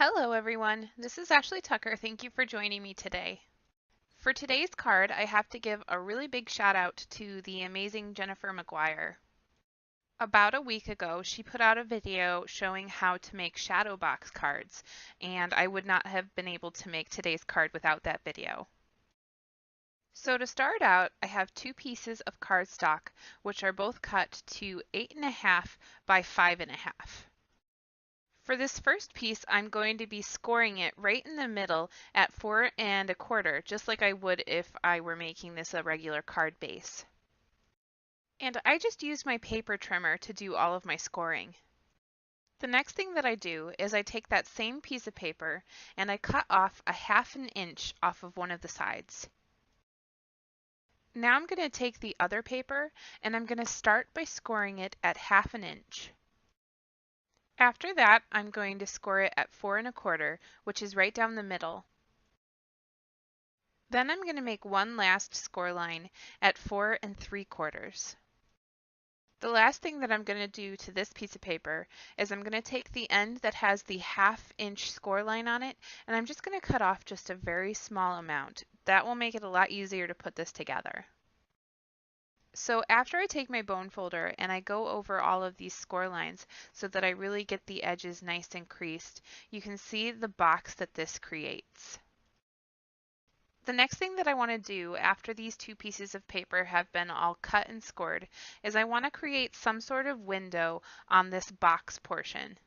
Hello everyone, this is Ashley Tucker. Thank you for joining me today. For today's card, I have to give a really big shout out to the amazing Jennifer McGuire. About a week ago, she put out a video showing how to make shadow box cards, and I would not have been able to make today's card without that video. So to start out, I have two pieces of cardstock, which are both cut to 8.5 by 5.5. For this first piece, I'm going to be scoring it right in the middle at 4.25, just like I would if I were making this a regular card base. And I just use my paper trimmer to do all of my scoring. The next thing that I do is I take that same piece of paper and I cut off a 1/2 inch off of one of the sides. Now I'm going to take the other paper and I'm going to start by scoring it at 1/2 inch. After that, I'm going to score it at 4.25, which is right down the middle. Then I'm going to make one last score line at 4.75. The last thing that I'm going to do to this piece of paper is I'm going to take the end that has the 1/2 inch score line on it, and I'm just going to cut off just a very small amount. That will make it a lot easier to put this together. So after I take my bone folder and I go over all of these score lines so that I really get the edges nice and creased, you can see the box that this creates. The next thing that I want to do after these two pieces of paper have been all cut and scored is I want to create some sort of window on this box portion.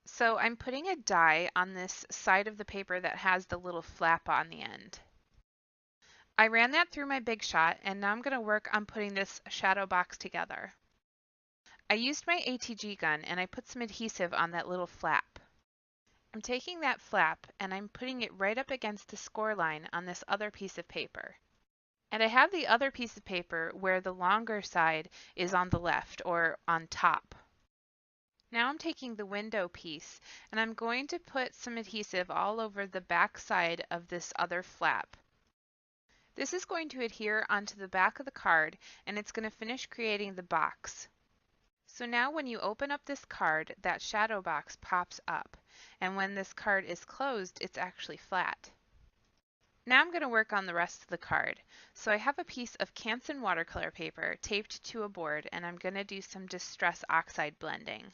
So I'm putting a die on this side of the paper that has the little flap on the end. I ran that through my Big Shot, and now I'm going to work on putting this shadow box together. I used my ATG gun and I put some adhesive on that little flap. I'm taking that flap and I'm putting it right up against the score line on this other piece of paper. And I have the other piece of paper where the longer side is on the left or on top. Now I'm taking the window piece and I'm going to put some adhesive all over the back side of this other flap. This is going to adhere onto the back of the card and it's going to finish creating the box. So now when you open up this card, that shadow box pops up, and when this card is closed, it's actually flat. Now I'm going to work on the rest of the card. So I have a piece of Canson watercolor paper taped to a board, and I'm going to do some Distress Oxide blending.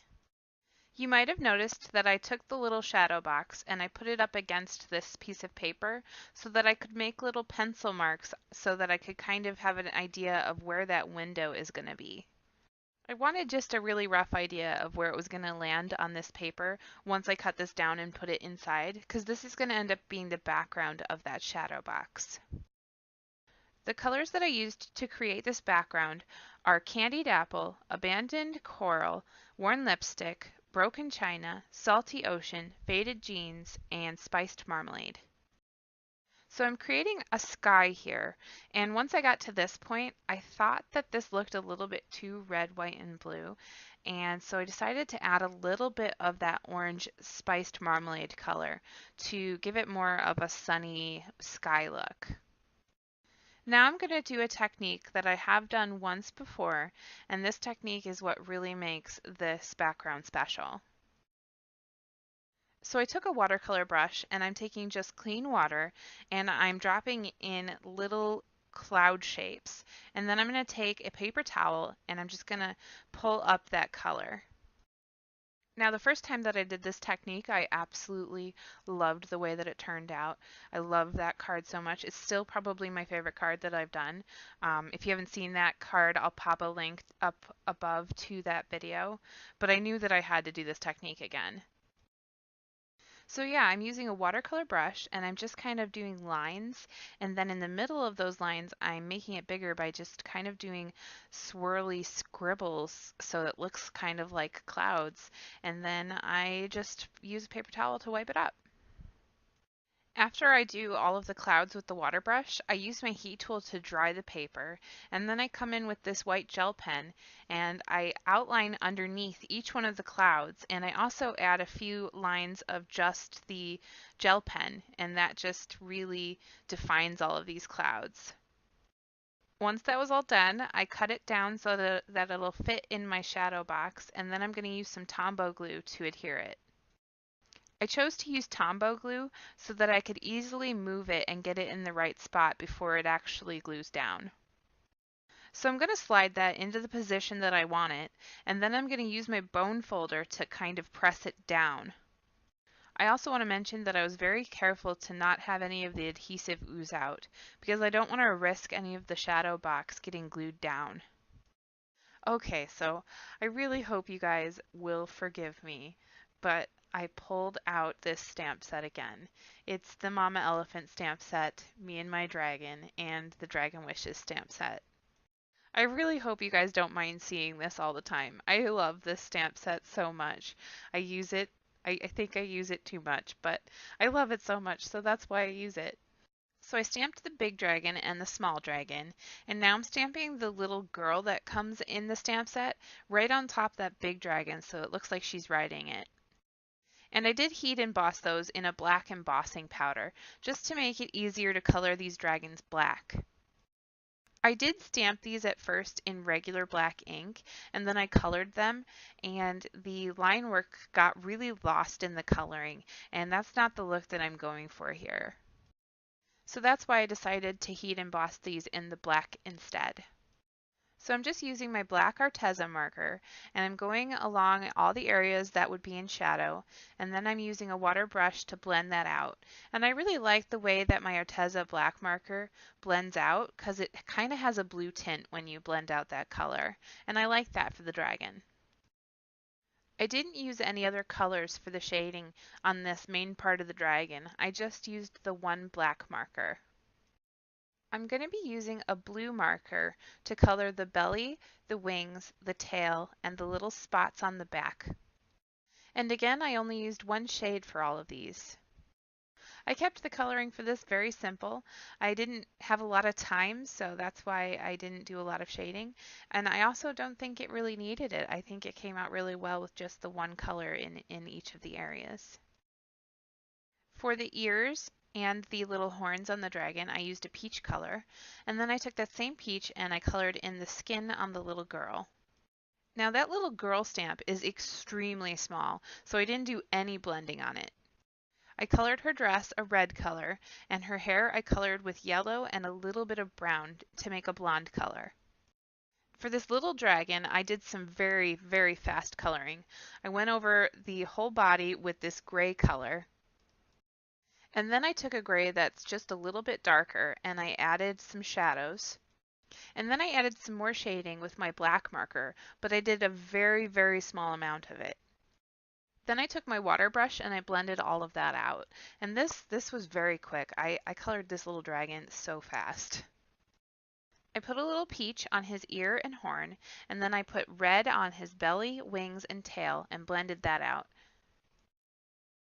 You might have noticed that I took the little shadow box and I put it up against this piece of paper so that I could make little pencil marks so that I could kind of have an idea of where that window is going to be. I wanted just a really rough idea of where it was going to land on this paper once I cut this down and put it inside, because this is going to end up being the background of that shadow box. The colors that I used to create this background are Candied Apple, Abandoned Coral, Worn Lipstick, Broken China, Salty Ocean, Faded Jeans, and Spiced Marmalade. So I'm creating a sky here, and once I got to this point, I thought that this looked a little bit too red, white, and blue, and so I decided to add a little bit of that orange spiced marmalade color to give it more of a sunny sky look. Now I'm going to do a technique that I have done once before, and this technique is what really makes this background special. So I took a watercolor brush and I'm taking just clean water and I'm dropping in little cloud shapes. And then I'm going to take a paper towel and I'm just going to pull up that color. Now, the first time that I did this technique, I absolutely loved the way that it turned out. I love that card so much. It's still probably my favorite card that I've done. If you haven't seen that card, I'll pop a link up above to that video. But I knew that I had to do this technique again. So yeah, I'm using a watercolor brush and I'm just kind of doing lines, and then in the middle of those lines I'm making it bigger by just kind of doing swirly scribbles so it looks kind of like clouds, and then I just use a paper towel to wipe it up. After I do all of the clouds with the water brush, I use my heat tool to dry the paper, and then I come in with this white gel pen and I outline underneath each one of the clouds, and I also add a few lines of just the gel pen, and that just really defines all of these clouds. Once that was all done, I cut it down so that it'll fit in my shadow box, and then I'm going to use some Tombow glue to adhere it. I chose to use Tombow glue so that I could easily move it and get it in the right spot before it actually glues down. So I'm going to slide that into the position that I want it, and then I'm going to use my bone folder to kind of press it down. I also want to mention that I was very careful to not have any of the adhesive ooze out, because I don't want to risk any of the shadow box getting glued down. Okay, so I really hope you guys will forgive me, but I pulled out this stamp set again. It's the Mama Elephant stamp set, Me and My Dragon, and the Dragon Wishes stamp set. I really hope you guys don't mind seeing this all the time. I love this stamp set so much. I use it. I think I use it too much, but I love it so much, so that's why I use it. So I stamped the big dragon and the small dragon, and now I'm stamping the little girl that comes in the stamp set right on top of that big dragon so it looks like she's riding it. And I did heat emboss those in a black embossing powder, just to make it easier to color these dragons black. I did stamp these at first in regular black ink, and then I colored them, and the line work got really lost in the coloring, and that's not the look that I'm going for here. So that's why I decided to heat emboss these in the black instead. So I'm just using my black Arteza marker, and I'm going along all the areas that would be in shadow, and then I'm using a water brush to blend that out. And I really like the way that my Arteza black marker blends out, because it kind of has a blue tint when you blend out that color, and I like that for the dragon. I didn't use any other colors for the shading on this main part of the dragon. I just used the one black marker. I'm going to be using a blue marker to color the belly, the wings, the tail, and the little spots on the back. And again, I only used one shade for all of these. I kept the coloring for this very simple. I didn't have a lot of time, so that's why I didn't do a lot of shading. And I also don't think it really needed it. I think it came out really well with just the one color in each of the areas. For the ears and the little horns on the dragon, I used a peach color, and then I took that same peach and I colored in the skin on the little girl. Now that little girl stamp is extremely small, so I didn't do any blending on it. I colored her dress a red color, and her hair I colored with yellow and a little bit of brown to make a blonde color. For this little dragon, I did some very, very fast coloring. I went over the whole body with this gray color. And then I took a gray that's just a little bit darker and I added some shadows. And then I added some more shading with my black marker, but I did a very, very small amount of it. Then I took my water brush and I blended all of that out. And this was very quick. I colored this little dragon so fast. I put a little peach on his ear and horn, and then I put red on his belly, wings, and tail and blended that out.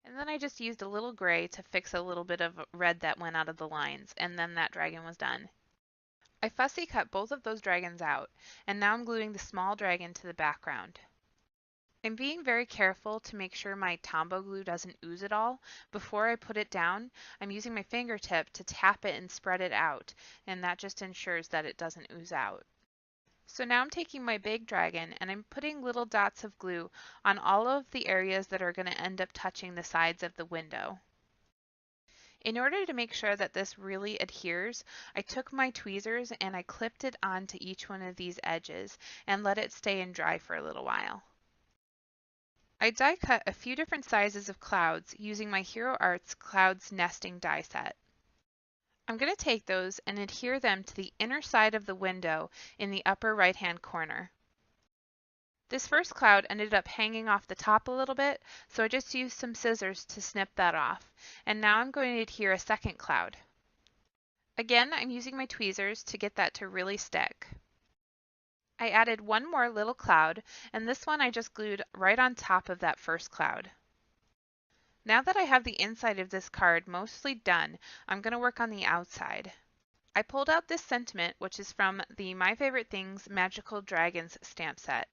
And then I just used a little gray to fix a little bit of red that went out of the lines, and then that dragon was done. I fussy cut both of those dragons out, and now I'm gluing the small dragon to the background. I'm being very careful to make sure my Tombow glue doesn't ooze at all. Before I put it down, I'm using my fingertip to tap it and spread it out, and that just ensures that it doesn't ooze out. So now I'm taking my big dragon and I'm putting little dots of glue on all of the areas that are going to end up touching the sides of the window. In order to make sure that this really adheres, I took my tweezers and I clipped it onto each one of these edges and let it stay and dry for a little while. I die cut a few different sizes of clouds using my Hero Arts Clouds Nesting die set. I'm going to take those and adhere them to the inner side of the window in the upper right hand corner. This first cloud ended up hanging off the top a little bit, so I just used some scissors to snip that off. And now I'm going to adhere a second cloud. Again, I'm using my tweezers to get that to really stick. I added one more little cloud, and this one I just glued right on top of that first cloud. Now that I have the inside of this card mostly done, I'm going to work on the outside. I pulled out this sentiment, which is from the My Favorite Things Magical Dragons stamp set.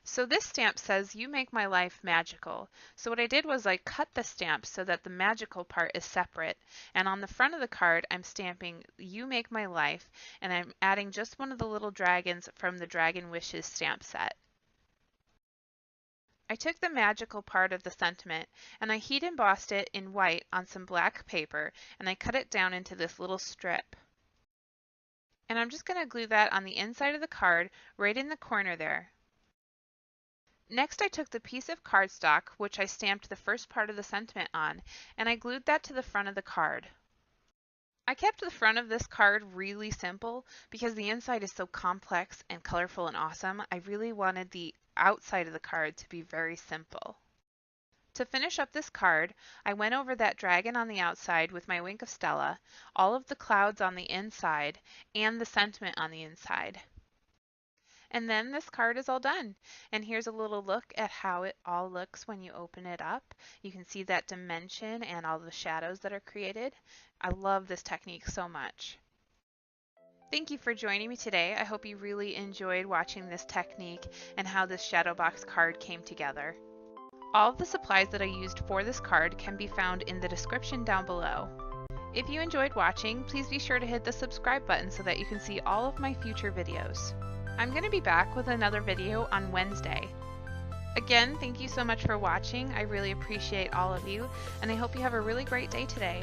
So this stamp says, "You make my life magical." So what I did was I cut the stamp so that the magical part is separate. And on the front of the card, I'm stamping, "You make my life," and I'm adding just one of the little dragons from the Dragon Wishes stamp set. I took the magical part of the sentiment and I heat embossed it in white on some black paper, and I cut it down into this little strip. And I'm just going to glue that on the inside of the card, right in the corner there. Next, I took the piece of cardstock, which I stamped the first part of the sentiment on, and I glued that to the front of the card. I kept the front of this card really simple because the inside is so complex and colorful and awesome. I really wanted the outside of the card to be very simple. To finish up this card, I went over that dragon on the outside with my Wink of Stella, all of the clouds on the inside, and the sentiment on the inside. And then this card is all done. And here's a little look at how it all looks when you open it up. You can see that dimension and all the shadows that are created. I love this technique so much. Thank you for joining me today. I hope you really enjoyed watching this technique and how this shadow box card came together. All of the supplies that I used for this card can be found in the description down below. If you enjoyed watching, please be sure to hit the subscribe button so that you can see all of my future videos. I'm going to be back with another video on Wednesday. Again, thank you so much for watching. I really appreciate all of you, and I hope you have a really great day today.